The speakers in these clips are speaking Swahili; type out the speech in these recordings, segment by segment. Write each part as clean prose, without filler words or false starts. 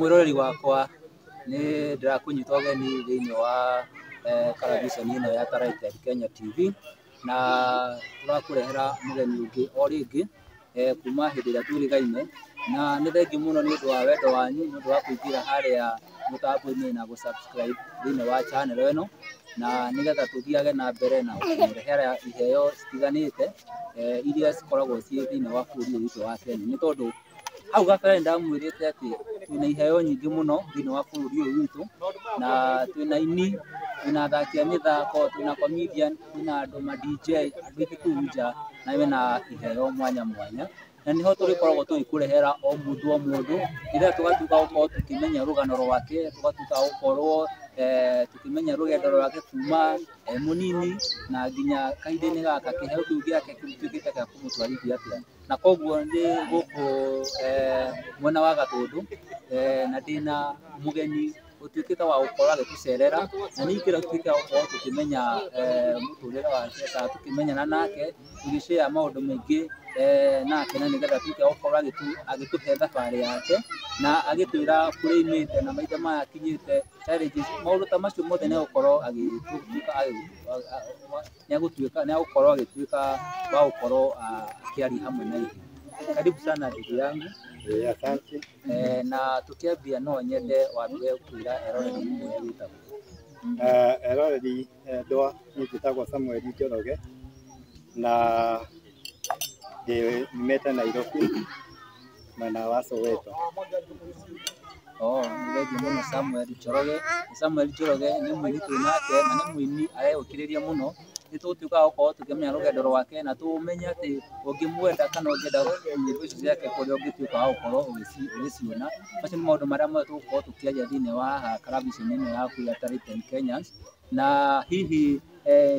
mwiroreri wakwa ni ndirakunyita ugeni thiini wa televisheni ino ya Taarifa Kenya TV na turakurehera mugeni ungi o ringi kuma hindi ria twirigaine na ni thengi muno ni undu wa wendo wanyu ni undu wa kuingira haria mutambo-ini na gusubscribe thiini wa channel ino na nigetha tuthiage na mbere na kurehera iheo citiganite iria cikoragwo ci thiini wa bũrũri witu wa Kenya ni tondu hau gabere ndamwirite ati twina iheo nyingi muno thiini wa bũrũri uyu witu na twina ini, twina athaki a mithako, twina comedian, twina andu ma DJ andu aingi kuu nja na wina iheo mwanya mwanya na niho turikoragwo tugikurehera o mundu ira tugatuka gukorwo tukimenya rugano rwake, tugatuka gukorwo tukimenya rugendo rwake kuma munini na nginya kahinda-ini gaka kiheo kiu giake gituikite gia kumutwarithia atia na koguo ndi guku mwena wa Gatundu na ndina mugeni utuikite wa gukorwo agitucerera na ningira tuika gukorwo tukimenya muturire wake ta tukimenyana nake tugicare maundu maingi nake na nigetha tuike gukorwo agituhe thabari yake na agitwira kuria imite na maitha maya akinyite challenges maundu ta macio mothe ni gukorwo agituika wa gukorwo akiaria hamwe na ithuĩ. Karibu sana ndugu yangu. Asante. Na tukiambia no nyende wambie kwira eroreri mwe witagwo. Eroreri ndwa njitagwo Samuel Njoroge na nimete Nairobi mwena wa Soweto. Ni thengiũ muno Samuel Njoroge. Samuel Njoroge ni mwini twinake na ni mwini areyũkĩrĩria muno ni tutuikaga gukorwo tukimenya rugendo rwake na tumenye ati ungimwenda kana ungienda nyĩmbo icio ciake kuria ungituika wa gukorwo ugiciona. Macio ni maundu maria mothe tugukorwo tukiaria thiini wa haha televisheni ino yaku ya Taarifa Kenyans na hihi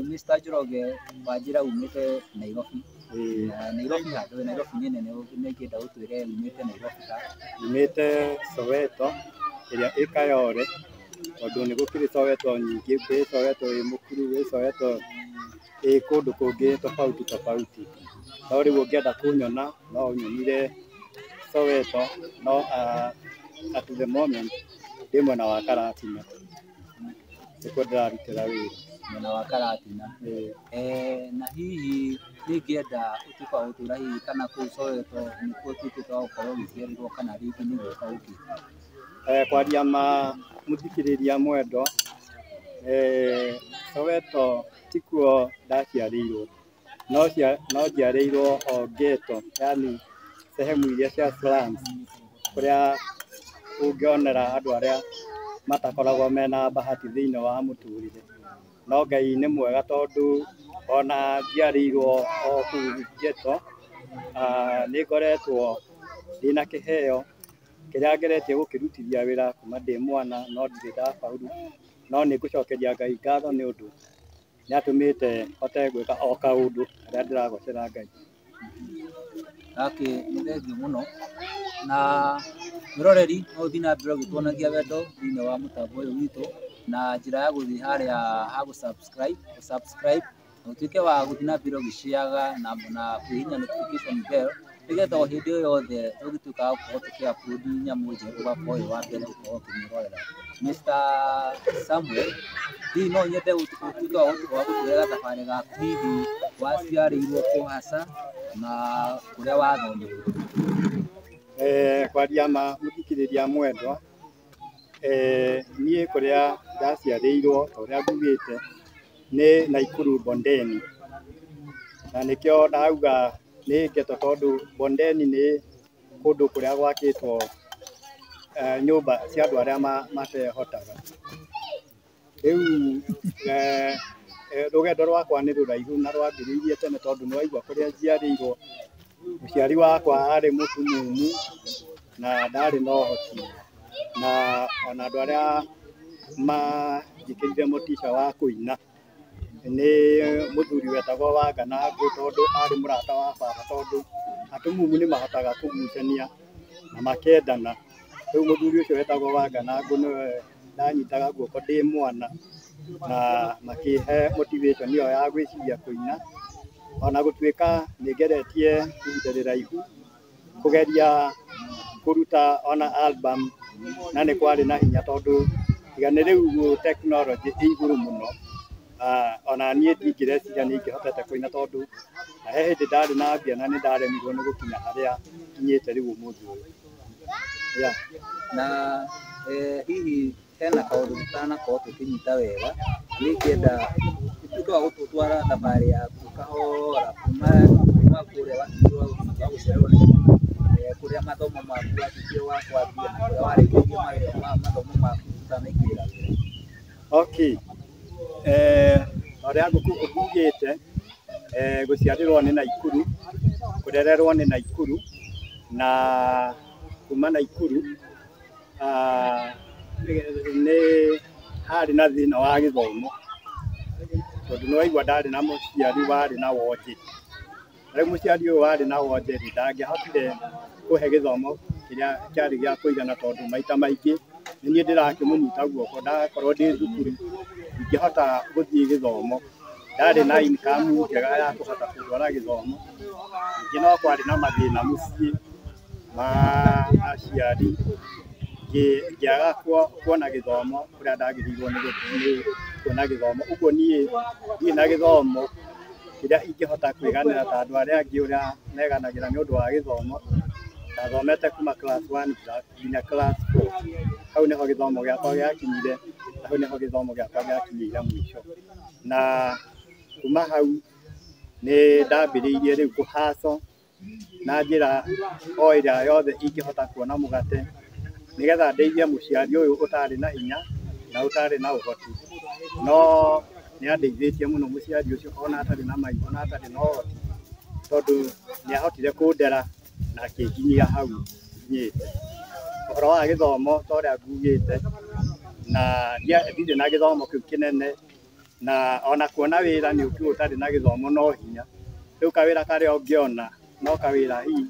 Mr. Njoroge wanjira umite Nairobi. Nairobi handu Nairobi ni nene ningĩenda ũtwĩre umite Nairobi ha? Umite Soweto iria ĩ Kayole tondu ni gukiri Soweto nyingi, kwĩ Soweto ĩ Mũkuru, kwĩ Soweto ĩ kũndũ kũngĩ tofauti. No rĩu ũngĩenda kũnyona no ũnyonire Soweto no at the moment ndĩ mwena wa Karatina nĩkuo ndĩrarutĩra wĩra mwena wa Karatina. Na hihi ningĩenda ũtuĩke wa gũtwĩra hihi kana kũu Soweto nĩkuo ũtuĩkĩte wa gũkorwo ũgĩciarĩrwo kana rĩngĩ nĩ gũka ũkĩte? Kwaria ma mũthikĩrĩria mwendwa, Soweto tikuo ndaciarĩirwo no njiarĩirwo o Ghetto, yani sehemu iria cia slums kuria ũngĩonera andũ arĩa matakoragwo mena bahati thĩinĩ wa mũtũrĩre. No Ngai nĩ mwega tondu ona njiarĩirwo o kũu Ghetto nĩ ngoretwo ndĩna kĩheo kĩrĩa ngeretie gũkĩrutithia wĩra kuma ndĩ mwana no ndirĩ ndabaũrũ, no nĩ ngũcokeria Ngai ngatho nĩ ũndũ nĩ atũmĩte hote gwĩka o kaũndũ karĩa ndĩragocera Ngai. Nĩ thengiũ mũno na mwĩroreri no ũthiĩ na mbere ũgĩtuonagia wendo thĩinĩ wa mũtambo ũyũ witũ na njĩra ya gũthiĩ harĩa ha gũsubscribe na ũtuĩke wa gũthiĩ na mbere ũgĩciaga na kũhihinya notification bell nigetha o hĩndĩ o yothe tũgĩtuĩka wa gũkorwo tũkĩ-upload nyamũ njerũ ũgakorwo wĩ wa mbere gũkorwo ũkĩmĩrorera. Mr. Samuel, hihi no nyende ũtuĩke wa gũtwĩra thabarĩ gaku hihi waciarĩirwo kũ hasa na kũrĩa wathomeire? Kwaria ma mũthikĩrĩria mwendwa, niĩ kũrĩa ndaciarĩirwo ta ũrĩa ngugĩte nĩ Naikuru Bondeni na nĩkĩo ndauga nĩ Ghetto tondu Bondeni nĩ kũndũ kũrĩa gwakĩtwo nyũmba cia andũ arĩa matehotaga. Rĩu rũgendo rwakwa nĩ rũraihu na rwambĩrĩirie tene tondu nĩ waigua kũrĩa njiarĩirwo mũciari wakwa arĩ mũtumumu na ndarĩ na ũhoti na ona andũ arĩa manjĩkĩrire mũtica wa kũina nĩ mũthuri wetagwo Wanganangũ tondu arĩ mũrata wa baba tondu atumumu nĩ mahotaga kũgucania na makendana. Rĩu mũthuri ũcio wetagwo Wanganangũ nĩwe ndanyitaga guoko ndĩ mwana na makĩhe motivation ĩyo ya gwĩciria kũina ona gũtuĩka nĩ ngeretie ihinda rĩraihu kũgeria kuruta ona album na nĩ kwarĩ na hinya tondũ tiga nĩ rĩu tekinoronjĩ ĩ igũrũ mũno, ona niĩ ndingĩreciria nĩ ingĩhotete kũina tondũ he hĩndĩ ndarĩ na mbia na nĩ ndaremirwo nĩ gũkinya harĩa kinyĩte rĩu ũmũthĩ ũyũ. Na hihi hena kaũndũ tũtanakorwo tũkĩnyita wega, nĩ ingĩenda ũtuĩke wa gũtũtwara thabarĩ yaku kahora kuma kũrĩa watuĩkire wa gũcererwo nĩ kũrĩa mathomo maku watuĩkire wa kwambia na kũrĩa warĩkĩtie mathomo maku ũtanaingĩrĩra wĩra. Okay, ũrĩa ngugĩte gũciarĩrwo nĩ Naikuru, kũrererwo nĩ Naikuru, na kuma Naikuru nĩ harĩ na thĩna wa gĩthomo tondũ nĩ waigua ndarĩ na mũciari warĩ na wonje. Rĩu mũciari ũyũ warĩ na wonje ndangĩahotire kũhe gĩthomo kĩrĩa kĩarĩ gĩa kũigana tondũ maita maingĩ nĩ niĩ ndĩrakĩmũnyita guoko, ndakorwo ndĩ thukuru ingĩhota gũthiĩ gĩthomo, ndarĩ na income njega ya kũhota kũndwara gĩthomo. Ningĩ no kwarĩ na mathĩna mũciĩ ma aciari, ngĩaga kuona gĩthomo kũrĩa ndagĩrĩirwo nĩ kuona gĩthomo. Ũguo niĩ na gĩthomo kĩrĩa ingĩhota kwĩganĩra ta andũ arĩa angĩ ũrĩa meganagĩra nĩ ũndũ wa gĩthomo, ndathomete kuma class 1 nginya class 4. Hau nĩho gĩthomo gĩakwa gĩakinyire, hau nĩho gĩthomo gĩakwa gĩakinyĩire mũico. Na kuma hau nĩ ndambĩrĩirie rĩu kũ hustle na njĩra o ĩrĩa yothe ingĩhota kuona mũgate, nĩgetha ndeithie mũciari ũyũ ũtarĩ na hinya na ũtarĩ na ũhoti. No nĩ andeithĩtie mũno mũciari ũcio ona atarĩ na maitho na atarĩ na ũhoti, tondũ nĩ ahotire kũndera na akĩnginyia hau nginyĩte. Ũhoro wa gĩthomo ta ũrĩa ngugĩte, na ndirĩ na gĩthomo kĩu kĩnene, na ona kuona wĩra nĩ ũkiuga ũtarĩ na gĩthomo no hinya. Rĩu kawĩra karĩa ũngĩona no kawĩra hihi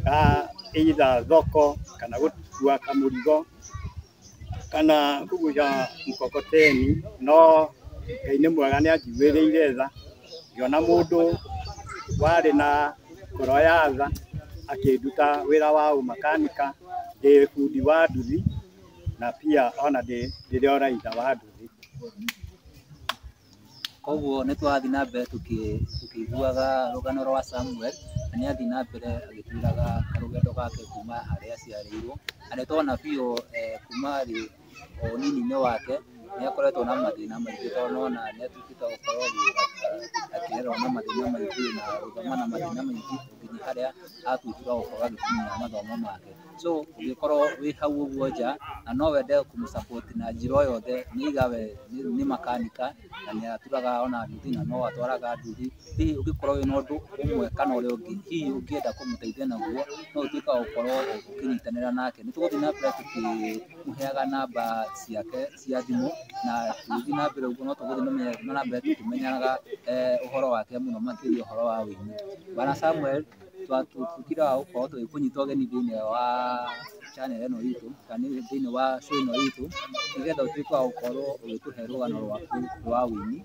ka either thoko kana gũkua kamũrigo kana kũgucia mkokoteni, no Ngai nĩ mwega nĩ anjiguĩrĩire tha, ngĩona mũndũ warĩ na ngoro ya tha akĩnduta wĩra wa ũmakanika, ndĩ bundi wa nduthi na pia ona ndĩrĩ o raitha wa nduthi. Koguo nĩ twathi na mbere tũkĩiguaga rũgano rwa Samuel, na nĩ athi na mbere agĩtwĩraga karũgendo gake kuma harĩa aciarĩirwo, na nĩ tuona biũ kuma rĩ o ũnini-inĩ wake nĩ akoretwo na mathĩna maingĩ, tondũ ona nĩ atuĩkĩte gũkorwo akĩrerwo na mathĩna maingĩ na gũthoma na mathĩna maingĩ nginya harĩa atuĩkire gũkorwo agĩkinyia mathomo make. So ũngĩkorwo wĩ hau ũguo nja na no wende kũmũ support na njĩra o yothe, nĩ aiga we nĩ makanika na nĩ aturaga ona nduthi na no atwaraga nduthi, hihi ũngĩkorwo wĩna ũndũ ũmwe kana ũrĩa ũngĩ hihi ũngĩenda kũmũteithia naguo, no ũtuĩke wa gũkorwo ũkĩnyitanĩra nake. Nĩ tũgũthiĩ na mbere tũkĩmũheaga namba ciake cia thimũ, na tũgĩthiĩ na mbere ũguo no tũgũthiĩ na mbere tũkĩmenyaga ũhoro wake mũno makĩria ũhoro wa ũini. Bwana Samuel, twatuĩkire wa gũkorwo tũgĩkũnyita ũgeni thĩinĩ wa channel ĩno itũ kana thĩinĩ wa show ĩno itũ, nĩgetha ũtuĩke wa gũkorwo ũgĩtũhe rũgano rwaku rwa ũini,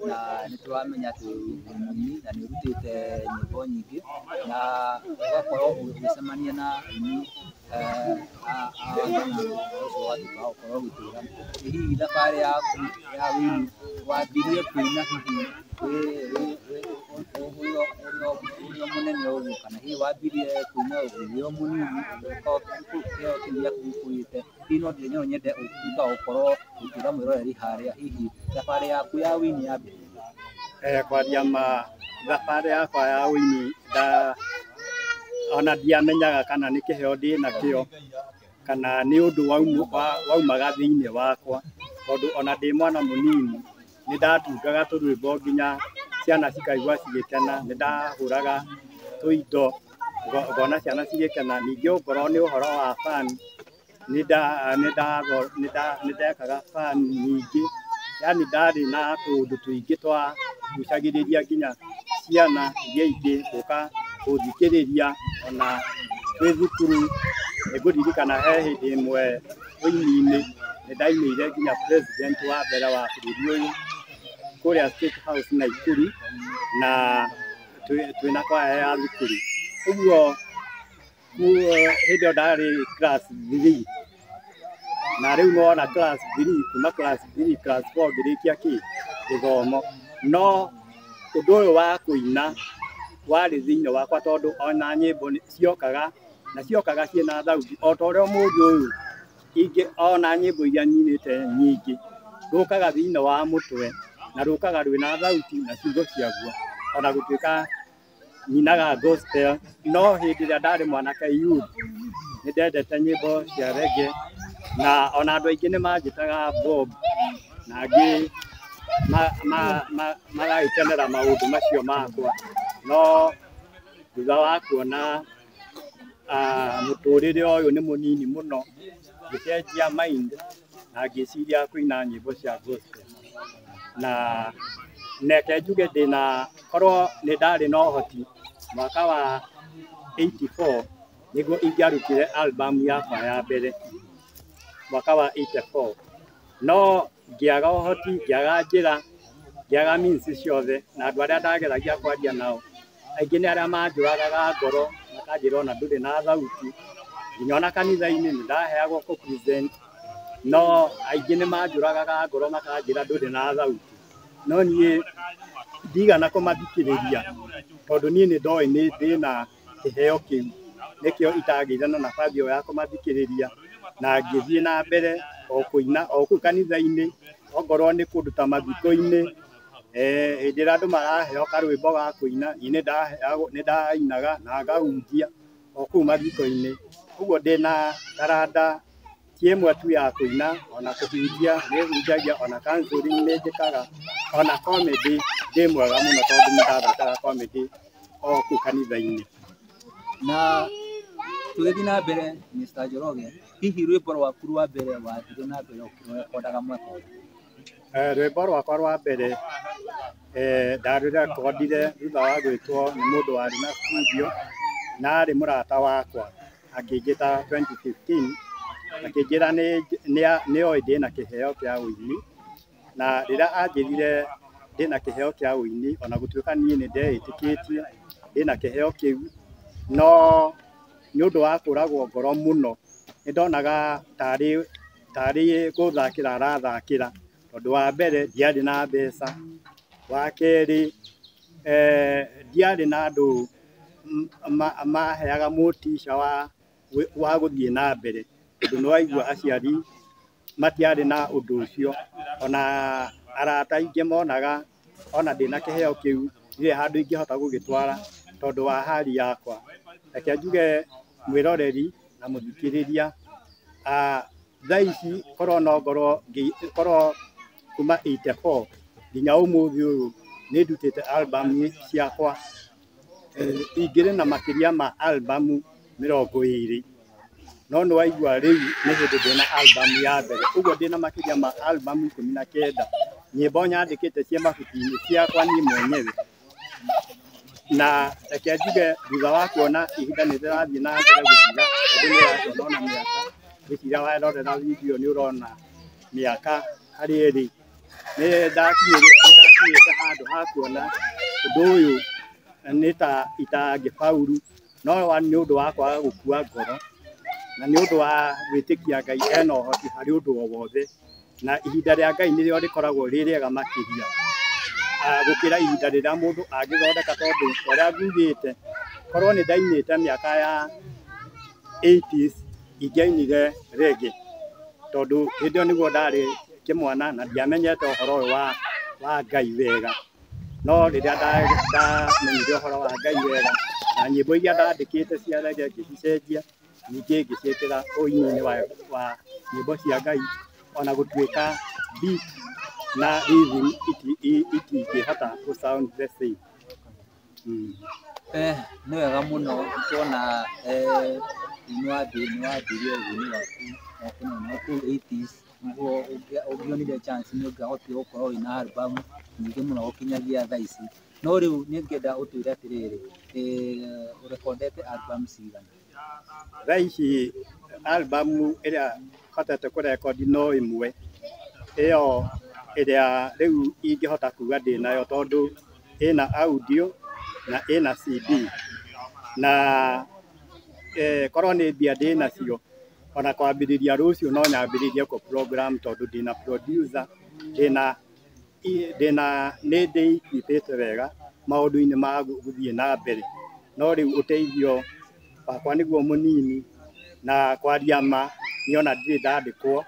na nĩ tũramenya atĩ wĩ mũini na nĩ ũrutĩte nyĩmbo nyingĩ na ũgakorwo ũgĩcemania na aini ũgakorwo ũgĩtwĩra hihi thabarĩ yaku ya ũini wambirie kũina hihi ũrĩ mũnene ũguo, kana hihi wambirie kũina ũrĩ o mũnini kĩheo kĩu gĩaku gĩkũrĩte. Hihi no nyende ũtuĩke wa gũkorwo ũkĩĩra mwĩroreri harĩa hihi thabarĩ yaku ya ũini yambĩrĩirie. Kwaria ma thabarĩ yakwa ya ũini ona ndiamenyaga kana nĩ kĩheo ndĩ nakĩo kana nĩ ũndũ waumaga thĩinĩ wakwa, tondũ ona ndĩ mwana mũnini nĩ ndatungaga tũrwĩmbo nginya ciana cikaigua cigĩkena, nĩ ndahũraga tũindo ngona ciana cigĩkena. Ningĩ okorwo nĩ ũhoro wa fan nĩ ndekaga fan nyingĩ, yani ndarĩ na tũũndũ tũingĩ twa gucagĩrĩria nginya ciana iria ingĩ gũka gũthikĩrĩria ona twĩ thukuru. Nĩ ngũririkana he hĩndĩ ĩmwe ũini-inĩ nĩ ndainĩire nginya president wa mbere wa bũrũri ũyũ kũrĩa State House Naikuru, na twĩna kwaya ya thukuru. Ũguo hĩndĩ ĩyo ndarĩ class 3 na rĩu nona class 3 kuma class 3 class 4 ngĩrĩkia gĩthomo no ũndũ ũyũ wa kũina warĩ thĩinĩ wakwa tondũ ona nyĩmbo ciokaga ciĩna thauti o ta ũrĩa mũndũ ũyũ ingĩ ona nyĩmbo iria nyinĩte nyingĩ rũkaga thĩinĩ wa mũtwe na rũkaga rwĩna thauti na ciugo ciaguo ona gũtuĩka nyinaga gospel no hĩndĩ ĩrĩa ndarĩ mwanake youth nĩ ndendete nyĩmbo cia reggae na ona andũ aingĩ nĩ manjĩtaga Bob na angĩ magagĩkenera maũndũ macio makwa no thutha wa kuona mũtũrĩre ũyũ nĩ mũnini mũno ngĩcenjia mind na ngĩciria kũina nyĩmbo cia gospel na neke njuge ndĩna korwo nĩ ndarĩ na ũhoti mwaka wa 84 nĩguo ingĩarutire album yakwa ya mbere mwaka wa 84 no ngĩaga ũhoti ngĩaga njĩra ngĩaga means ciothe na andũ arĩa ndageragia kwaria nao aingĩ nĩ arĩa manjũragaga ngoro makanjĩra ona ndũrĩ na thauti nginya ona kanitha-inĩ nĩ ndaheagwo kũ present no aingĩ nĩ manjũragaga ngoro makanjĩra ndũrĩ na thauti no niĩ ndigana kũmathikĩrĩria tondũ niĩ nĩ ndoĩ nĩ ndĩna kĩheo kĩu nĩkĩo itagĩire na nabathi ĩyo ya kũmathikĩrĩria na ngĩthiĩ na mbere o kũina o kũu kanitha-inĩ ongorwo nĩ kũndũ ta mathiko-inĩ hĩndĩ ĩrĩa andũ maraheo karwĩmbo ga kũina nĩ ndainaga na ngahunjia o kũu mathiko-inĩ ũguo ndĩna taranda ti ĩmwe tu ya kũina ona kũhunjia nĩ hunjagia ona counseling nĩ njĩkaga ona comedy ndĩ mwega mũno tondũ nĩ ndathakaga comedy o kũu kanitha-inĩ. Na tũgĩthiĩ na mbere Mr. Njoroge, hihi rwĩmbo rwaku rwa mbere wathire na mbere ũkĩrekondaga mwaka ũrĩkũ? Rwĩmbo rwakwa rwa mbere ndarũrekondire thutha wa gwĩtwo nĩ mũndũ warĩ na studio na arĩ mũrata wakwa akĩnjĩta 2015 akĩnjĩra nĩ oĩ ndĩna kĩheo kĩa ũini na rĩrĩa anjĩrire ndĩna kĩheo kĩa ũini ona gũtuĩka niĩ nĩ ndeĩtĩkĩtie ndĩna kĩheo kĩu no nĩ ũndũ wa kũragwo ngoro mũno nĩ ndonaga tarĩ gũthakĩra arathakĩra tondũ wa mbere ndiarĩ na mbeca wa kerĩ ndiarĩ na andũ maheaga motisha wa gũthiĩ na mbere tondũ nĩ waigua aciari matiarĩ na ũndũ ũcio ona arata aingĩ monaga ona ndĩna kĩheo kĩu ndirĩ handũ ingĩhota gũgĩtwara tondũ wa hali yakwa. Reke njuge mwĩroreri na mũthikĩrĩria thaa ici korwo no ngorwo kuma 84 nginya ũmũthĩ ũyũ nĩ ndutĩte album ciakwa ingĩrĩ na makĩria ma album 20 no nĩ waigua rĩu nĩ hĩndĩ ndĩna album ya mbere ũguo ndĩna makĩria ma album 19 nyĩmbo nyandĩkĩte cia mabuku-inĩ ciakwa niĩ mwenyewe na reke njuge thutha wa kuona ihinda nĩ rĩrathiĩ na mbere gũthira tondũ nĩ ũrakĩona ona mĩaka gĩciria warorera video nĩ ũrona mĩaka harĩ ĩrĩ nĩ ndakinyĩte handũ ha kuona ũndũ ũyũ nĩ ta itangĩbauru no nĩ ũndũ wa kwaga gũkua ngoro na nĩ ũndũ wa gwĩtĩkia Ngai ena ũhoti harĩ ũndũ o wothe na ihinda rĩa Ngai nĩrĩo rĩkoragwo rĩ rĩega makĩria gũkĩra ihinda rĩrĩa mũndũ angĩthondeka tondũ ũrĩa ngugĩte korwo nĩ ndainĩte mĩaka ya 80s ingĩainire reggae tondũ hĩndĩ ĩyo nĩguo ndarĩ kĩmwana na ndiamenyete ũhoro ũyũ wa Ngai wega no rĩrĩa ndamenyire ũhoro wa Ngai wega na nyĩmbo iria ndandĩkĩte cia reggae ngĩcicenjia ningĩ ngĩciĩkĩra ũini-inĩ wa nyĩmbo cia Ngai ona gũtuĩka beat na rhythm itingĩhota gũ sound the same. Nĩ wega mũno kuona nĩ wambirie ũini waku na kũu 80s nĩguo ũngĩonire chance nĩ ũngĩahotire gũkorwo wĩna album nyingĩ mũno gũkinyagia thaa ici no rĩu nĩ ngĩenda ũtwĩre atĩrĩrĩ ũrekondete album cigana? Thaa ici album ĩrĩa hotete kũrekondi no ĩmwe ĩyo ĩrĩa rĩu ingĩhota kuga ndĩnayo tondũ ĩna audio na ĩna CD na korwo nĩ mbia ndĩnacio ona kwambĩrĩria rũciũ no nyambĩrĩrie ko program tondũ ndĩna producer nĩ ndĩikĩte wega maũndũ-inĩ ma gũthiĩ na mbere no rĩu ũteithio wakwa nĩguo mũnini na kwaria ma niona ndirĩ ndandĩkwo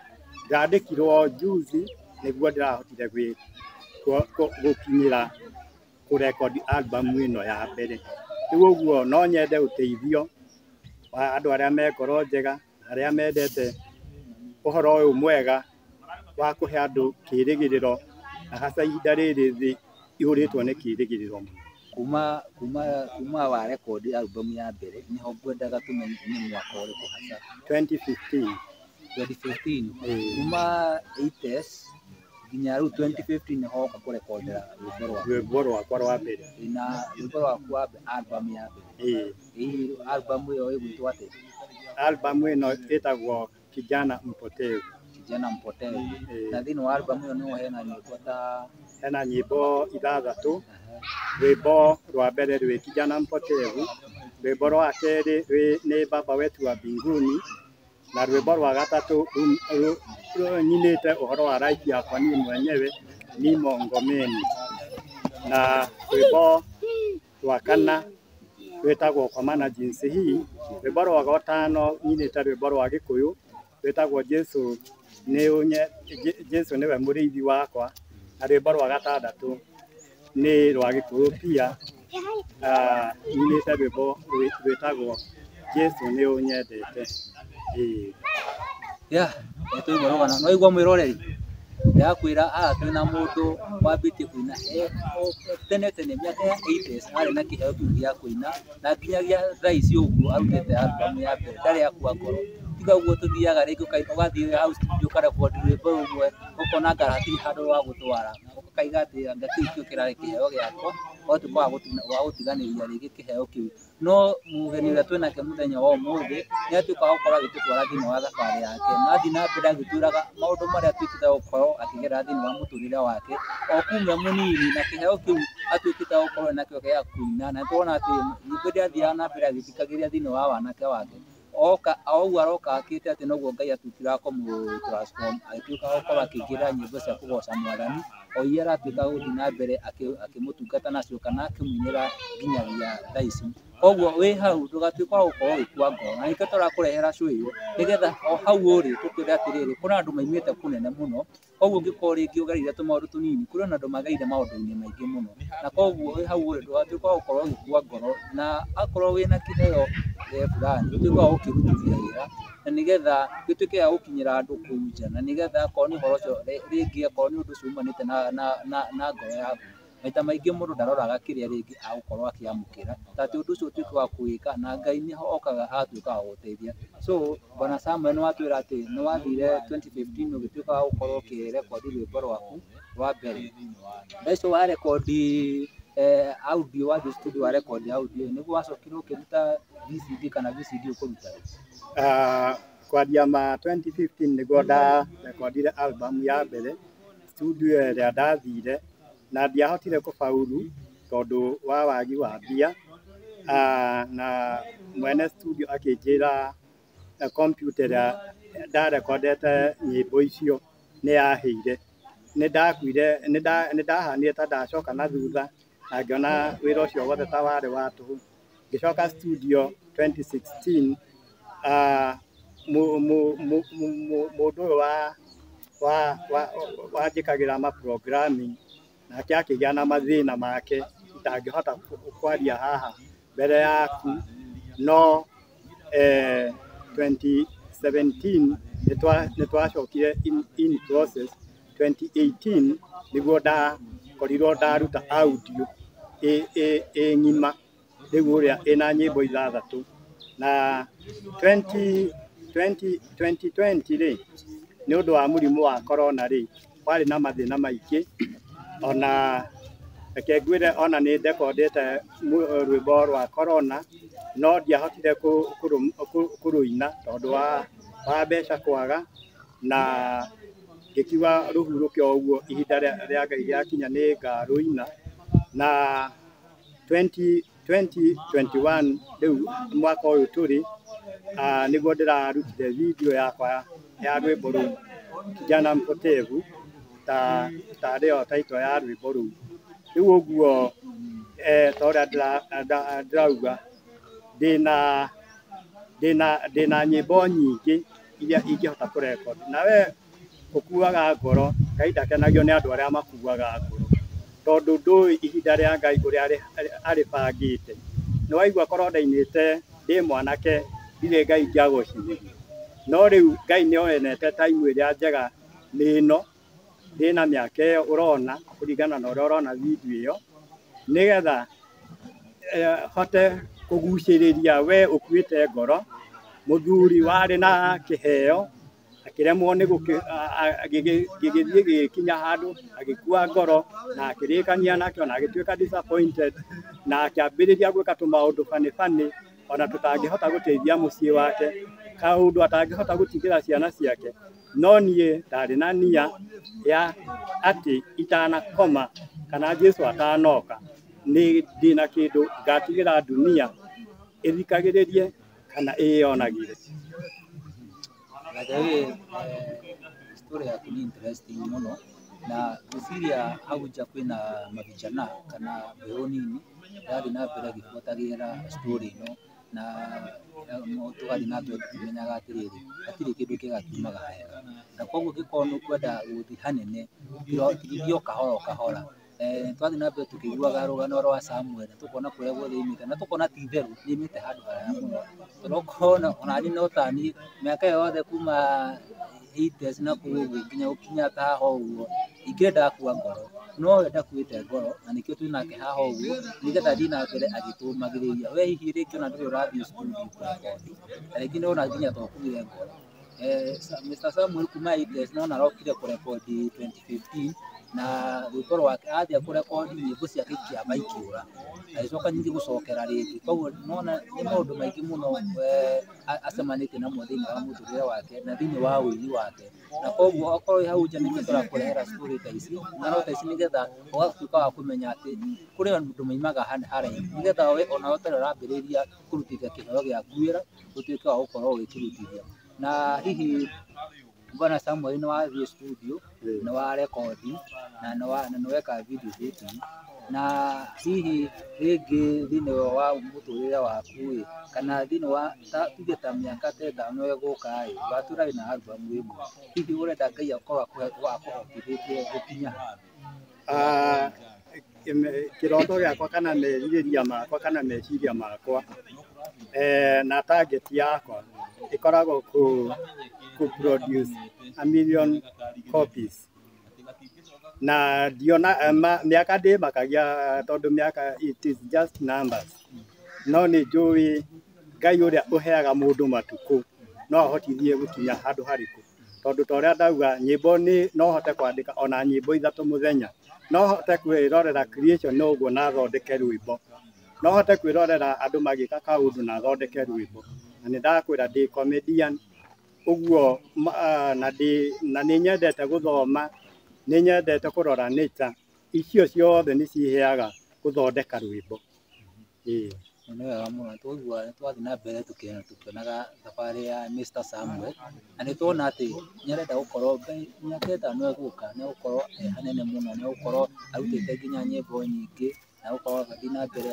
ndandĩkirwo juzi nĩguo ndĩrahotire gũkinyĩra kũrekondi album ĩno ya mbere rĩu ũguo no nyende ũteithio wa andũ arĩa me ngoro njega arĩa mendete ũhoro ũyũ mwega wa kũhe andũ kĩĩrĩgĩrĩro na hasa ihinda rĩrĩ thĩ ihũrĩtwo nĩ kĩĩrĩgĩrĩro kuma wa rekondi album ya mbere niho ngwendaga tumenye nĩ mwaka ũrĩkũ hasa 2015 kuma 80s nginya rĩu 2015 niho oka kũrekondera rwĩmbo rwakwa rwa mbere na rwĩmbo rwakwa album ya mbere album ĩyo ĩgwĩtwo atĩa? Album ĩno ĩtagwo Kijana Mpotevu. Na thĩinĩ wa album ĩyo no hena nyĩmbo ithathatũ. Rwĩmbo rwa mbere rwĩ Kijana Mpotevu, rwĩmbo rwa kerĩ nĩ Baba Wetu wa Mbinguni, na rwĩmbo rwa gatatũ nyinĩte ũhoro wa raithi yakwa niĩ mwenyewe nimo ngomeni, na rwĩmbo rwa kana rwĩtagwo kwa maana jinsi hii, rwĩmbo rwa gatano nyinĩte rwĩmbo rwa Gĩkũyũ rwĩtagwo Jesu nĩwe mũrĩithi wakwa, na rwĩmbo rwa gatandatũ nĩ rwa Gĩkũyũ pia nyinĩte rwĩmbo rwĩtagwo Jesu nĩ ũnyendete. Nĩtũigua no igua mwĩroreri ndakwĩra twĩna mũndũ wambĩtie kũina tene mĩaka ya 80s arĩ na kĩheo kĩu gĩa kũina na nginyagia thaa ici ũguo arutĩte album ya mbere ndarĩ akua ngoro. Tiga ũguo tũthiaga rĩngĩ ũgathiĩ hau studio ũkarekondi rwĩmbo rũmwe ũkona hatirĩ handũ wa gũtwara ũkaiga atĩ anga kĩu kĩrarĩ kĩheo gĩakwa ũgatuĩka wa gũtiganĩria rĩngĩ kĩheo kĩu. No mũgeni ũrĩa twĩnake mũthenya wa ũmũthĩ nĩatuĩka wa gũkorwo agĩtũtwara thĩinĩ wa thabarĩ yake na athiĩ na mbere agĩtwĩraga maũndũ marĩa atuĩkĩte gũkorwo akĩgerera thĩinĩ wa mũtũrĩre wake o kuma mũnini, na kĩheo kĩu atuĩkĩte gũkorwo nakĩo gĩa kũina, na nĩtũrona atĩ nyĩmbo iria athiaga na mbere agĩthikagĩrĩria thĩinĩ wa wanake wake ũguo aroka akĩte atĩ noguo Ngai atuĩkire kũmũ-transform agĩtuĩka gũkorwo akĩingĩrĩra nyĩmbo cia kũgoca Mwathani o iria aratuĩka gũthiĩ na mbere akĩmũtungata nacio kana akĩmũinĩra nginyagia thaa ici. Koguo wĩ hau ndũgatuĩka wa gũkorwo ũgĩkua ngoro, na nĩkĩo tũrakũrehera show ĩyo nĩgetha o hau ũrĩ tũkwĩre atĩrĩrĩ kũrĩ andũ maimĩte kũnene mũno, koguo ũngĩkorwo rĩngĩ ũgereire tũmaũndũ tũnini kũrĩ andũ magereire maũndũ-inĩ maingĩ mũno, na koguo wĩ hau ũrĩ ndũgatuĩka wa gũkorwo ũgĩkua ngoro, na akorwo wĩna kĩheo fulani ũtuĩke wa gũkĩrutithia wĩra na nĩgetha gĩtuĩke ya gũkinyĩra andũ kũu nja, na nĩgetha akorwo nĩ ũhoro ũcio rĩngĩ akorwo nĩ ũndũ ũcio umanĩte na ngoro yaku. Maita maingĩ mũndũ ndaroraga kĩrĩa rĩngĩ agũkorwo akĩamũkĩra atĩ ũndũ ũcio ũtuĩke wa gwĩka na Ngai nĩho okaga agatuĩka wa gũgũteithia. So Bwana Samuel nĩwatwĩra atĩ nĩwathire 2015 ũgĩtuĩka wa gũkorwo ũkĩrekondi rwĩmbo rwaku rwa mbere. Ũcio wa rekondi audio wathiĩ studio wa rekondi audio nĩguo wacokire ũkĩruta VCD kana VCD ũkũruta? Kwaria ma 2015 nĩguo ndarekondire album ya mbere studio ĩrĩa ndathire, na ndiahotire kũbauru tondũ wa wagi wa mbia, na mwene studio akĩnjĩra computer ĩrĩa ndarekondete nyĩmbo icio nĩ yahĩire. Nĩ ndahanire ta ndacoka na thutha na ngĩona wĩra ũcio wothe ta warĩ wa tũhũ. Ngĩcoka studio 2016 mũndũ ũyũ wanjĩkagĩra ma programming nake akĩgĩa na mathĩna make itangĩhota kwaria haha mbere yaku, no 2017 nĩtwacokire in process. 2018 nĩguo ndakorirwo ndaruta audio ng'ima rĩu ũrĩa ĩna nyĩmbo ithathatũ, na 2020 rĩ nĩ ũndũ wa mũrimũ wa corona rĩ warĩ na mathĩna maingĩ, ona reke ngwĩre ona nĩ ndekondete rwĩmbo rwa corona no ndiahotire kũrũina tondũ wa mbeca kwaga, na ngĩkiuga rũhurũke o ũguo ihinda rĩa Ngai rĩakinya nĩ ngarũina. Na 2021 rĩu mwaka ũyũ tũrĩ niguo ndirarutire video yakwa ya rwimbo rũu Kijana Mpotevu ta rĩo taito ya rwimbo rũu. Rĩu ũguo ta ũrĩa ndĩrauga ndĩna nyĩmbo nyingĩ iria ingĩhota kũrekondi. Nawe ũkuaga ngoro, Ngai ndakenagio nĩ andũ arĩa makuaga ngoro, tondũ ndũĩ ihinda rĩa Ngai ũrĩa arĩbangĩte. Nĩ waigua korwo ndainĩte ndĩ mwanake ndirĩ Ngai ingĩagocithirie, no rĩu Ngai nĩonete time ĩrĩa njega nĩ ĩno, ndĩna mĩaka ĩyo ũrona kũringana na ũrĩa ũrona video ĩyo, nĩgetha hote kũgucĩrĩria we ũkuĩte ngoro, mũthuri warĩ na kĩheo akĩremwo nĩ gĩgĩthiĩ gĩkinya handũ agĩkua ngoro na akĩrĩkania nakĩo na agĩtuĩka disappointed na akĩambĩrĩria gwĩka tũmaũndũ funny funny ona tũtangĩhota gũteithia mũciĩ wake, kaũndũ atangĩhota gũtigĩra ciana ciake. No niĩ ndarĩ na nia ya atĩ itanakoma kana Jesu atanoka ndĩna kĩndũ ngatigĩra dunia ĩthikagĩrĩrie kana ĩyonagire. Story yaku ni interesting mũno, na ngwĩciria hau nja kwĩna mavijana kana mbeũ nini yathiĩ na mbere gĩbuatagĩrĩra story ĩno, na tũgathiĩ na mbere tũkĩmenyaga atĩrĩrĩ hatirĩ kĩndũ kĩgakiumaga wega, na koguo ũngĩkorwo nĩ ũkwenda gũthiĩ hanene tigithia o kahora o kahora. Twathiĩ na mbere tũkĩiguaga rũgano rwa Samuel, tũkona kũrĩa guothe oimĩte na tũkona ti itherũ nĩ oimĩte handũ haraya mũno, tondũ okorwo onaniĩ no taniĩ mĩaka ĩyo yothe kuma 80s na kũu nginya gũkinya ta haha ũguo ingĩenda kuua ngoro, no we ndakuĩte ngoro na nĩkĩo twĩ nake haha ũguo, nĩgetha athiĩ na mbere agĩtũmagĩrĩria. We hihi rĩngĩ ona ndũrĩ ũrathiĩ studio kũrekondi, na rĩngĩ nĩwona nginya to ũkuire ngoro. Mr. Samuel kuma 80s no arokire kũrekondi 2015 na rwĩmbo rwake athiĩ kũrekondi nyĩmbo ciake ikĩamba ikĩũra, agĩcoka ningĩ gũcokera rĩngĩ. Koguo nĩwona nĩ maũndũ maingĩ mũno acemanĩtie namo thĩinĩ wa mũtũrĩre wake na thĩinĩ wa ũini wake, na koguo okorwo wĩ hau nja nĩkĩo tũrakũrehera story ta ici, ng'ano ta ici, nĩgetha ũgatuĩka wa kũmenya atĩ kũrĩ andũ maimaga haraihu, nĩgetha we ona ũtarĩ ũrambĩrĩria kũrutithia kĩheo gĩaku wĩra ũtuĩke wa gũkorwo ũgĩkĩrutithia. Na hihi Bwana Samuel nĩ wathiĩ studio, nĩ warekondi na nĩ weka video editing, na hihi rĩngĩ thĩinĩ wa mũtũrĩre waku kana thĩinĩ wa tuge ta mĩaka ta ĩtano ĩgũka watũrarĩ na album ĩmwe, hihi ũrenda Ngai akorwo akũhotithĩtie gũkinya ha? Kĩroto gĩakwa kana merirĩria makwa kana meciria makwa na target yakwa ĩkoragwo ku produce 1 million copies, na ndiona mĩaka ndĩmakagia tondũ mĩaka it is just numbers, no nĩ njũĩ Ngai ũrĩa ũheaga mũndũ matukũ no ahotithie gũkinya handũ harĩkũ, tondũ ta ũrĩa ndauga nyĩmbo no hote kwandĩka ona nyĩmbo 3 mũthenya, no hote kwĩrorera creation no ũguo na thondeke rwĩmbo, no hote kwĩrorera andũ magĩka kaũndũ na thondeke rwĩmbo, na nĩ ndakwĩra ndĩ comedian ũguo, na nĩ nyendete gũthoma, nĩ nyendete kũrora nature, icio ciothe nĩ ciheaga gũthondeka rwĩmbo. Nĩ wega mũno, twathiĩ na mbere tũkĩonaga thabarĩ ya Mr. Samuel, na nĩ tuona atĩ nĩ arenda gũkorwo mĩaka ĩtano ĩgũka nĩ gũkorwo hanene mũno, nĩ gũkorwo arutĩte nginya nyĩmbo nyingĩ, na gũkorwo agĩthiĩ na mbere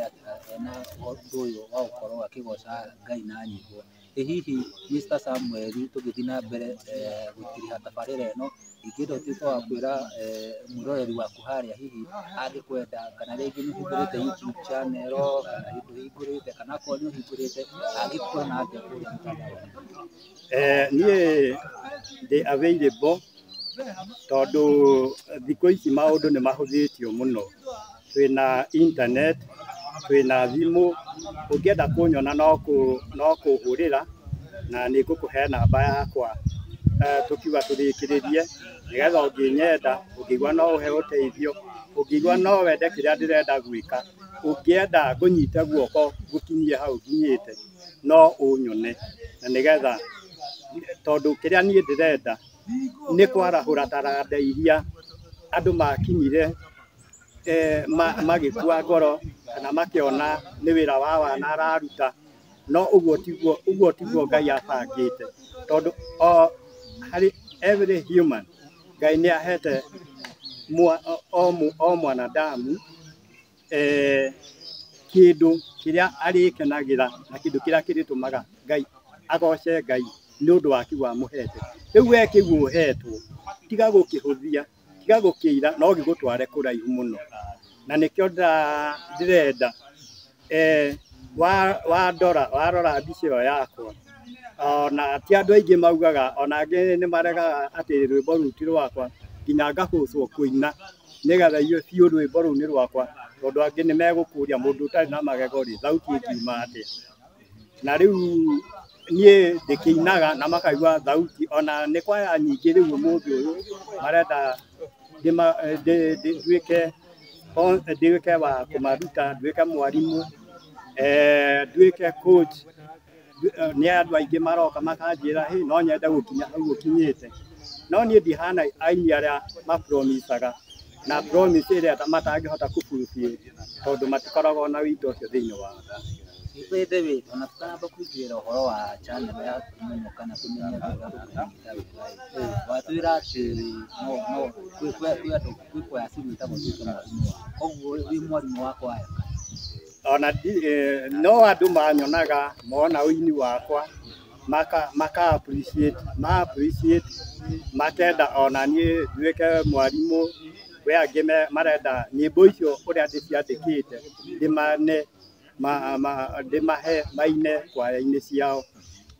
na ũndũ ũyũ wa gũkorwo akĩgoca Ngai na nyĩmbo. Hihi Mr. Samuel tũgĩthiĩ na mbere gũtiriha tabarĩra ĩno, ingĩenda ũtuĩke wa kwĩra mwĩroreri waku harĩa hihi angĩkwenda kana rĩngĩ nĩ ũhingũrĩte YouTube channel kana ndũhingũrĩte kana akorwo nĩ ũhingũrĩte angĩkuona atĩa kũrĩa mtandaoni? Niĩ ndĩ available tondũ thikũ ici maũndũ nĩ mahũthĩtio mũno, twĩna internet, twĩna thimũ, ũngĩenda kũnyona no kũhũrĩra na nĩ ngũkũhe namba yakwa tũkiuga tũrĩkĩrĩrie, nĩgetha ũngĩnyenda, ũngĩigua no ũhe ũteithio, ũngĩigua no wende kĩrĩa ndĩrenda gwĩka, ũngĩenda ngũnyite guoko gũkinyie hau nginyĩte no ũnyone, na nĩgetha tondũ kĩrĩa niĩ ndĩrenda nĩ kwarahũra taranda iria andũ makinyire magĩkua ngoro kana makĩona nĩ wĩra wa wana araruta, no uguo tiguo Ngai abangite tondu hari every human Ngai ni ahete o mwanadamu kindu kiria arikenagira na kindu kiria kiritumaga Ngai agoce Ngai ni undu wa kiwa muhete riu we kigu hetwo tiga gukihuthia tiga gukiira no gigutware kuraihu muno na nikio ndirenda warora mbica ĩyo yakwa ona ti andu aingi maugaga ona angi ni maregaga ati rwimbo ru ti rwakwa nginya ngahũcwo kuina nigetha iyo biũ rwimbo ru ni rwakwa tondu angi ni megukuria mundu utari na magego ri thauti ingiuma atia na riu nie ndikiinaga na makaigua thauti ona ni kwaya nyingi riu mundu uyu marenda nduike wa kumaruta nduike mwarimu nduike coach ni andu aingi maroka makanjira hi no nyende gukinya hau ukinyite no nie ndihana aini aria mapromisaga na promise iria matangihota kufulfill tondu matikoragwo na wito ucio thiini wa Ipe David, ona tutamba kugira uhoro wa channel ya muno kana kumenya watwira ati no kwikwa asimu itabo tuka mwalimu koguo wi mwalimu wako aya ona no andu manyonaga mona uini wakwa maka appreciate makenda ona nie nduike mwalimu we angi marenda nyimbo icio uria ndiciandikite ndimahe maine kwaya-ini ciao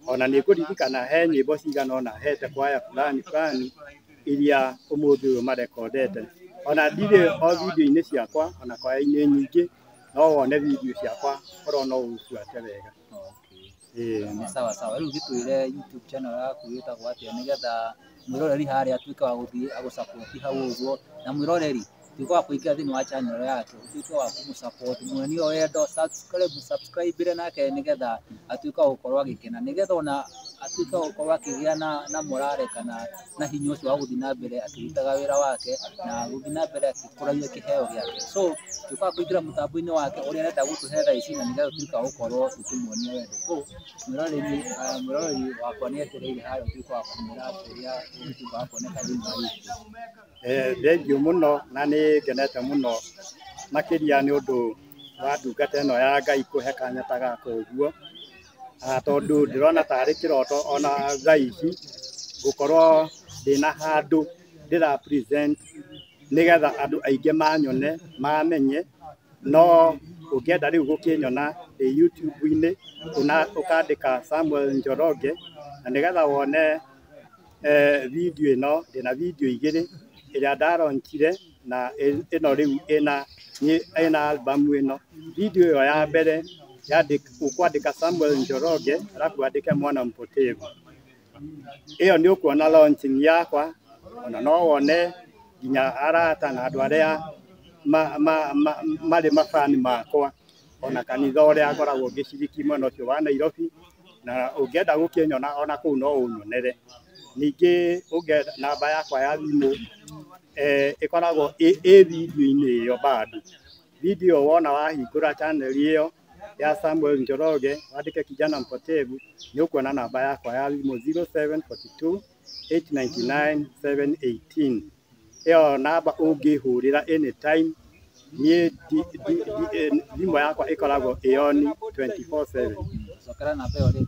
ona ni kuririkana he nyimbo cigana ona hete kwaya fulani iria umuthi uyu marekondete ona ndire o video-ini ciakwa ona kwaya-ini nyingi no wone video ciakwa korwo no ubuate wega ni sawa riu gitwire YouTube channel yaku yitagwo atia nigetha mwiroreri haria atuike wa guthie agusupport hau uguo na mwiroreri tuko wa kuingia thini wa channel yake tuko wa kumusupport mwani o endo subscribe nake nigetha atuika gukorwo agikena nigetha ona atuika gukorwo akigia na morale kana na hinya ucio wa guthii na mbere akirutaga wira wake na guthii na mbere akikuragia kiheo giake so tuko wa kuingira mutambo-ini wake uria arenda gutuhe thaa ici na nigetha tuika gukorwo tukimuonia wendo so mwiroreri wakwa ni etereire haria tuko wa kumira kuria tuko wa kuoneka thini wa thengiũ muno na nĩ ngenete muno makiria nĩ ũndũ wa ndungata ĩno ya Ngai kũhe kanya ta gaka ũguo tondu ndirona tarĩ kĩroto ona thaa ici gũkorwo ndĩna handũ ndĩra present nigetha andu aingi manyone mamenye no ũngĩenda rĩu gũkĩnyona YouTube-inĩ ukandĩka Samuel Njoroge na nigetha wone video ĩno ndĩna video igĩrĩ iria ndaronchire na ino riu ina album ino video yo ya mbere ukwandika Samuel Njoroge alafu andike Mwana Mpotevu iyo ni ukuona launching yakwa ona no wone nginya arata na andu aria mari mafani makwa ona kanitha uria ngoragwo ngiciriki mwena ucio wa Nairobi na ungienda gukinyona ona kuu no unyonere ningi ungienda namba yakwa ya thimu ikoragwo video-ini iyo bado video wona wahingura channel iyo ya Samuel Njoroge wandike Kijana Mpotevu ni ukuona namba yakwa ya thimu 0742 899 718 iyo namba ungihurira anytime ni thimu yakwa ikoragwo ioni 24/7 sokera namba iyo ri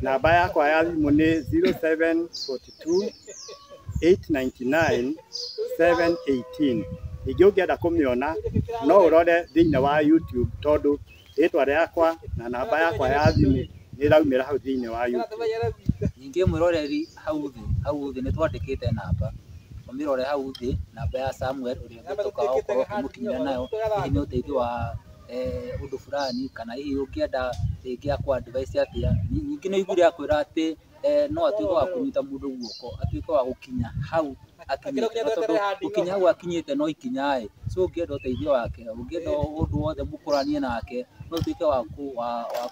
namba yakwa ya thimu ni 0742 899 718 ningi ungienda kumiona no urore thiini wa YouTube tondu ritwa riakwa na namba yakwa ya thimu ni raumira hau thiini wa YouTube ningi mwiroreri hau thi ni twandikite namba umirore hau thi namba ya Samuel uria tukaga gukorwo kumukinyira nayo ni uteithio wa undu fulani kana hihi ukienda ringi akwa advice atia ningi ni igure akwira ati no atuike wa kunyita mundu guoko atuike wa gukinya hau akinyite tondu gukinya hau akinyite no ikinyae so ungienda uteithio wake ungienda undu wothe mukuranie nake no tuike wa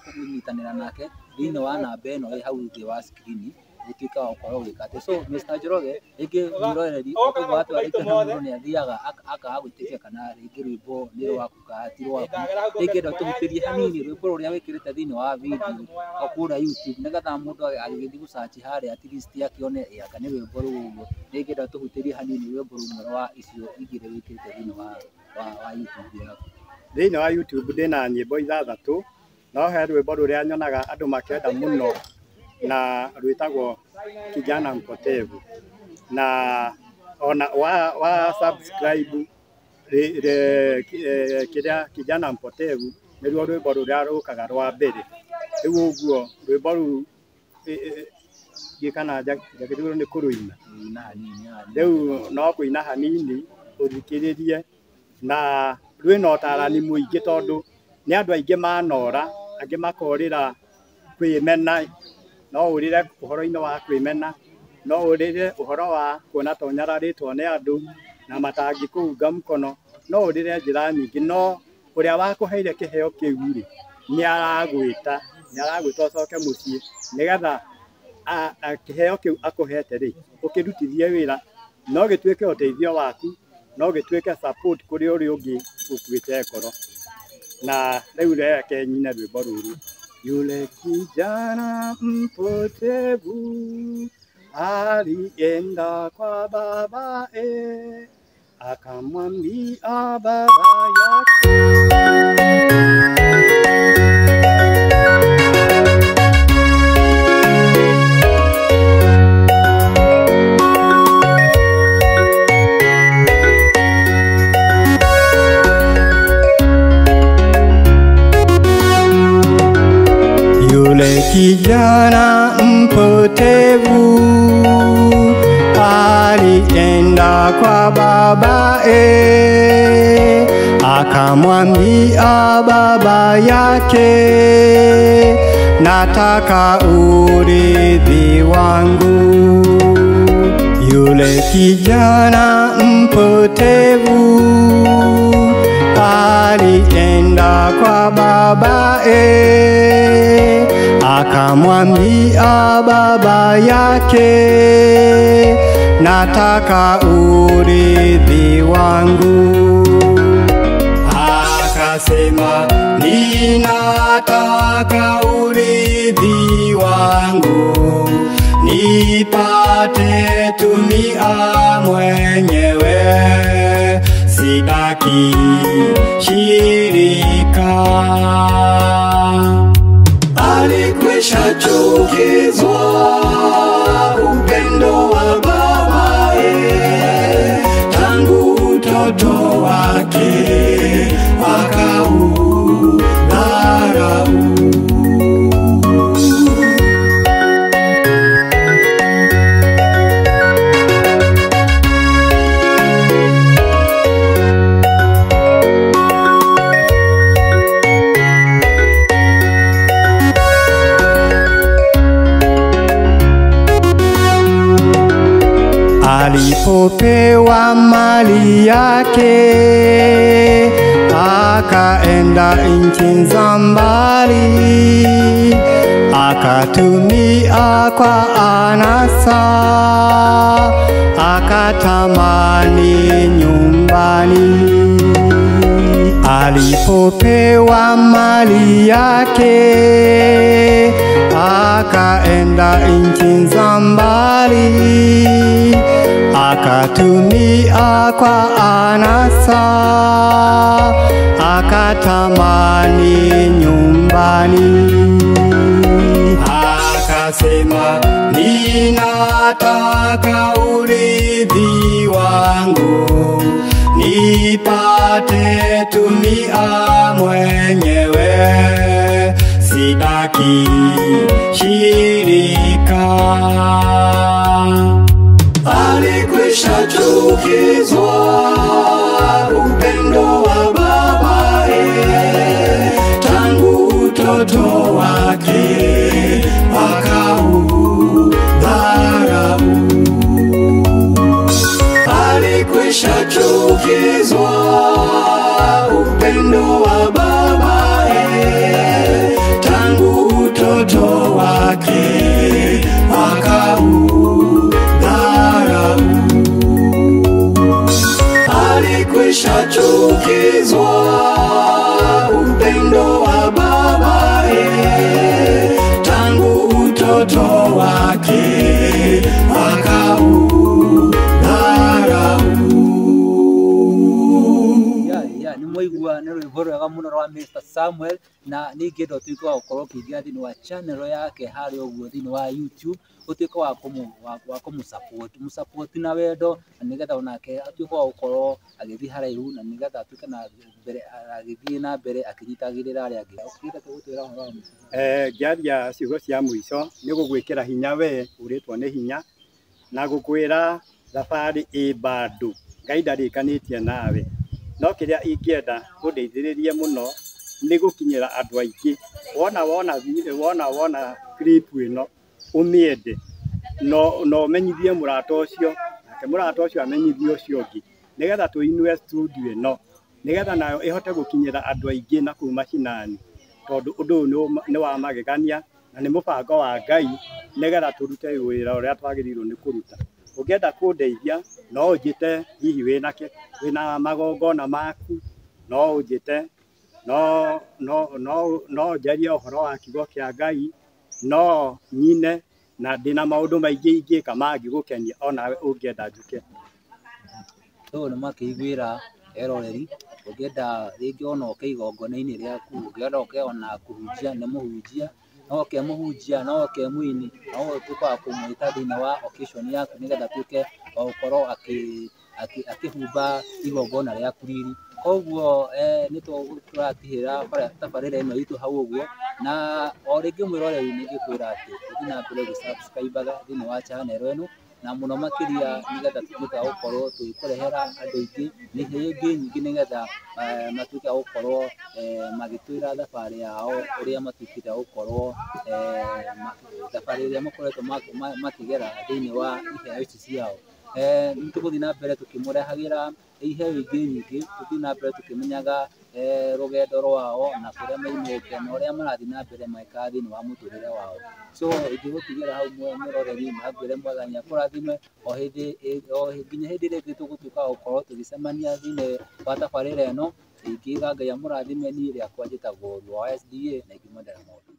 kunyitanira nake thiini wa namba ino hau thi wa screen gutuika okoro gwikate. So Mr. Njoroge ingi mwiroreri okoguo atwarite mundu ni athiaga akaga gwitikia kana ringi rwimbo ni rwaku kana ti rwaku ingi ndo tuhutirie hanini rwimbo ruria wikirite thiini wa video okura YouTube nigetha mundu agithi gusearch haria at least akione aka ni rwimbo ruguo ingi ndo tuhutirie hanini rwimbo rumwe wa icio igire wikirite thiini wa YouTube yaku. Thiini wa YouTube ndina nyimbo 6 no he rwimbo ruria nyonaga andu makenda muno na rwitagwo Kijana Mpotevu na ona wa subscribe kiria Kijana Mpotevu niruo rwimbo ruria rukaga rwa mbere riu uguo rwimbo ru gikana jakithuro ni kuruina riu no kuina hanini uthikiririe na rwina utarani muingi tondu ni andu aingi manora angi makorira kwimena no urire uhoro-ini wa kwimena no urire uhoro wa kuona to nyararitwo ni andu na matangi kuunga mkono no urire njira nyingi no uria wakuheire kiheo kiu ri ni aragwita ucoke mucii nigetha kiheo kiu akuhete ri ukirutithie wira no gituike uteithio waku no gituike support kuri uri ungi ukuite ngoro na riu reke nyine rwimbo ruru. Yule kijana mpotevu alienda kwa babae akamwambia baba yake kijana mpotevu alienda kwa babae akamwambia baba yake nataka urithi wangu. Yule kijana mpotevu alienda kwa babae akamwambia baba yake nataka urithi wangu. Akasema ninataka urithi wangu nipate tumia mwenyewe sitaki shirika. Alikwisha chukizwa upendo wa babae tangu utoto wake akaudharau. Alipopewa mali yake akaenda nchi za mbali akatumia kwa anasa akatamani nyumbani. Alipopewa mali yake akaenda nchi za mbali akatumia kwa anasa akatamani nyumbani. Akasema ninataka urithi wangu nipate tumia mwenyewe sitaki shirika. Alikwisha chukizwa upendo wa babae tangu utoto wake akaudharau. Alikwisha chukizwa upendo wa babae tangu utoto wake akaudharau. wake akaunarau. Nĩ mwaigua nĩ rwĩmbo rwega mũno rwa Mr. Samuel, na ningĩ ndo tuĩke wa gũkorwo ũkĩingĩra thĩinĩ wa channel yake harĩa ũguo thĩinĩ wa YouTube, ũtuĩke wa kũmũsupport na wendo, na nĩgetha onake atuĩke wa gũkorwo agĩthiĩ haraihu, na nĩgetha atuĩke na mbere agĩthiĩ na mbere akĩnyitagĩrĩra arĩa angĩ. Ũkĩenda tũgũtwĩra ũhoro wa mũico? Ngĩaria ciugo cia mũico nĩ gũgwĩkĩra hinya we ũrĩtwo nĩ hinya, na gũkwĩra thabarĩ ĩ bado, Ngai ndarĩkanĩtie nawe. No kĩrĩa ingĩenda ũndeithĩrĩrie mũno nĩ gũkinyĩra andũ aingĩ. Wona clip ĩno ũmĩende, no ũmenyithie mũrata ũcio, nake mũrata ũcio amenyithie ũcio ũngĩ, nĩgetha tũinue studio ĩno, nĩgetha nayo ĩhote gũkinyĩra andũ aingĩ na kũu mashinani, tondũ ũndũ ũyũ nĩ wa magegania na nĩ mũbango wa Ngai, nĩgetha tũrute wĩra ũrĩa twagĩrĩirwo nĩ kũruta. Ũngĩenda kũndeithia no ũnjĩte hihi wĩna magongona maku, no ũnjĩte, no njarie ũhoro wa kiugo kĩa Ngai, no nyine, na ndĩna maũndũ maingĩ ingĩka mangĩgũkenia onawe ũngĩenda njuke. Ũyũ nĩ makĩiguĩra eroreri, ũngĩenda rĩngĩ ona ũke igongona-inĩ rĩaku, ũngĩenda ũke ona kũhunjia nĩ mũhunjia, no ũke mũhunjia, no ũke mũini, no ũtuĩke wa kũmwĩta thĩinĩ wa occasion yaku, nĩgetha atuĩke wa gũkorwo akĩhumba igongona rĩaku riri. Koguo nĩ tũratihĩra tabarĩra ĩno itũ hau ũguo, na o rĩngĩ mwĩroreri nĩ ingĩkwĩra atĩ ũthiĩ na mbere gũsubscribe thĩinĩ wa channel ĩno, na mũno makĩria nĩgetha tũtuĩke wa gũkorwo tũgĩkũrehera andũ aingĩ ihĩngĩ nyingĩ, nĩgetha matuĩke wa gũkorwo magĩtwĩra thabarĩ yao ũrĩa matuĩkĩte wa gũkorwo thabarĩ ĩrĩa makoretwo makĩgera thĩinĩ wa iheo ici ciao. Nĩ tũgũthiĩ na mbere tũkĩmũrehagĩra iheo ingĩ nyingĩ, tũthiĩ na mbere tũkĩmenyaga rũgendo rwao na kũrĩa maumĩte na ũrĩa marathiĩ na mbere magĩkaga thĩinĩ wa mũtũrĩre wao. So ingĩgũtigĩra hau mwĩroreri, na ngwĩre Mwathani akũrathime nginya hĩndĩ ĩrĩa ĩngĩ tũgũtuĩka wa gũkorwo tũgĩcemania thĩinĩ wa tabarĩra ĩno. Ingiuga Ngai amũrathime, niĩ rĩakwa njĩtagwo Lwa SDA na ingĩmwendera mũno.